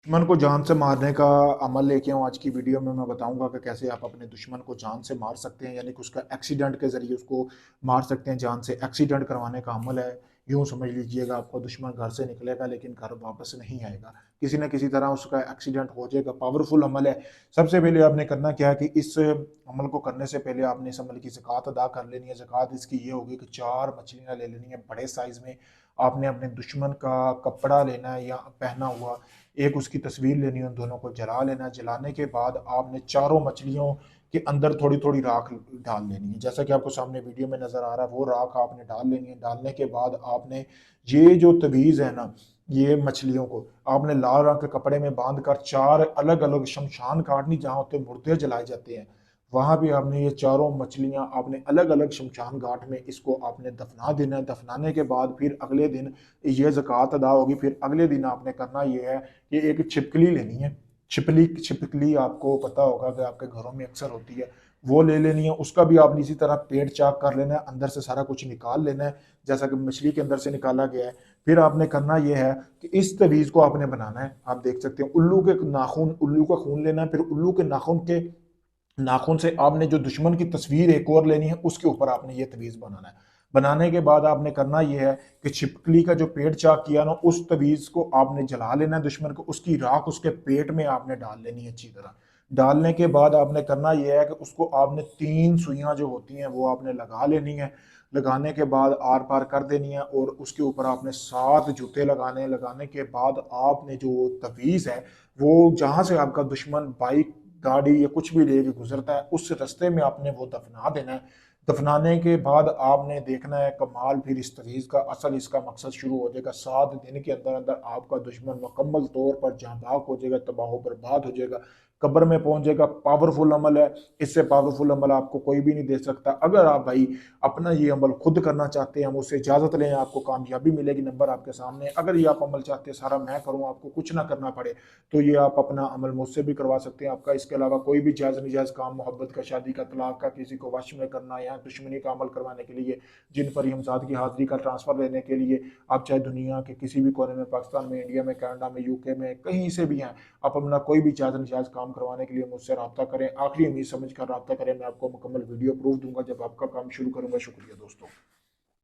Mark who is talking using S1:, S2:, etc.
S1: दुश्मन को जान से मारने का अमल लेके हूँ। आज की वीडियो में मैं बताऊंगा कि कैसे आप अपने दुश्मन को जान से मार सकते हैं, यानी कि उसका एक्सीडेंट के ज़रिए उसको मार सकते हैं। जान से एक्सीडेंट करवाने का अमल है। यूँ समझ लीजिएगा, आपको दुश्मन घर से निकलेगा लेकिन घर वापस नहीं आएगा। किसी न किसी तरह उसका एक्सीडेंट हो जाएगा। पावरफुल अमल है। सबसे पहले आपने करना क्या है कि इस अमल को करने से पहले आपने इस अमल की ज़कात अदा कर लेनी है। ज़कात इसकी ये होगी कि 4 मछलियाँ ले लेनी है बड़े साइज़ में। आपने अपने दुश्मन का कपड़ा लेना है या पहना हुआ, एक उसकी तस्वीर लेनी है, उन दोनों को जला लेना है। जलाने के बाद आपने चारों मछलियों के अंदर थोड़ी थोड़ी राख डाल लेनी है, जैसा कि आपको सामने वीडियो में नजर आ रहा है। वो राख आपने डाल लेनी है। डालने के बाद आपने ये जो तवीज़ है ना, ये मछलियों को आपने लाल रंग के कपड़े में बांध कर चार अलग अलग शमशान घाट, नहीं जहाँ होते मुर्दे जलाए जाते हैं, वहां भी आपने ये चारों मछलियां आपने अलग अलग शमशान घाट में इसको आपने दफना देना है। दफनाने के बाद फिर अगले दिन ये ज़कात अदा होगी। फिर अगले दिन आपने करना ये है कि एक छिपकली लेनी है। छिपली छिपकली आपको पता होगा कि आपके घरों में अक्सर होती है, वो ले लेनी है। उसका भी आपने इसी तरह पेट चाक कर लेना है, अंदर से सारा कुछ निकाल लेना है जैसा कि मछली के अंदर से निकाला गया है। फिर आपने करना यह है कि इस तवीज़ को आपने बनाना है। आप देख सकते हैं, उल्लू के नाखून, उल्लू का खून लेना है। फिर उल्लू के नाखून से आपने जो दुश्मन की तस्वीर एक और लेनी है, उसके ऊपर आपने ये तवीज़ बनाना है। बनाने के बाद आपने करना यह है कि छिपकली का जो पेट चाक किया ना, उस तवीज़ को आपने जला लेना है दुश्मन को। उसकी राख उसके पेट में आपने डाल लेनी है अच्छी तरह। डालने के बाद आपने करना यह है कि उसको आपने 3 सुइयां जो होती हैं वो आपने लगा लेनी है। लगाने के बाद आर पार कर देनी है और उसके ऊपर आपने 7 जूते लगाने हैं। लगाने के बाद आपने जो तवीज़ है, वो जहां से आपका दुश्मन बाइक, गाड़ी या कुछ भी लेके गुजरता है, उस रास्ते में आपने वो दफना देना है। दफनाने के बाद आपने देखना है कमाल, फिर इस तवीज़ का असल इसका मकसद शुरू हो जाएगा। 7 दिन के अंदर अंदर आपका दुश्मन मुकम्मल तौर पर जहाँ भाग हो जाएगा, तबाह बर्बाद हो जाएगा, कब्र में पहुंच जाएगा। पावरफुल अमल है। इससे पावरफुल अमल आपको कोई भी नहीं दे सकता। अगर आप भाई अपना ये अमल खुद करना चाहते हैं, मुझसे इजाजत लें, आपको कामयाबी मिलेगी। नंबर आपके सामने। अगर ये आप अमल चाहते हैं सारा मैं करूँ, आपको कुछ ना करना पड़े, तो ये आप अपना अमल मुझसे भी करवा सकते हैं। आपका इसके अलावा कोई भी जायज़ नजायज़ काम, मोहब्बत का, शादी का, तलाक का, किसी को वश में करना या दुश्मनी का अमल करवाने के लिए, जिन पर हमजाद की हाजिरी का ट्रांसफ़र लेने के लिए, आप चाहे दुनिया के किसी भी कोने में, पाकिस्तान में, इंडिया में, कनाडा में, यूके में, कहीं से भी हैं, आप अपना कोई भी जायज़ नजायज़ काम करवाने के लिए मुझसे रब्ता करें। आखिरी उम्मीद समझ कर रब्ता करें। मैं आपको मुकम्मल वीडियो प्रूफ दूंगा जब आपका काम शुरू करूँगा। शुक्रिया दोस्तों।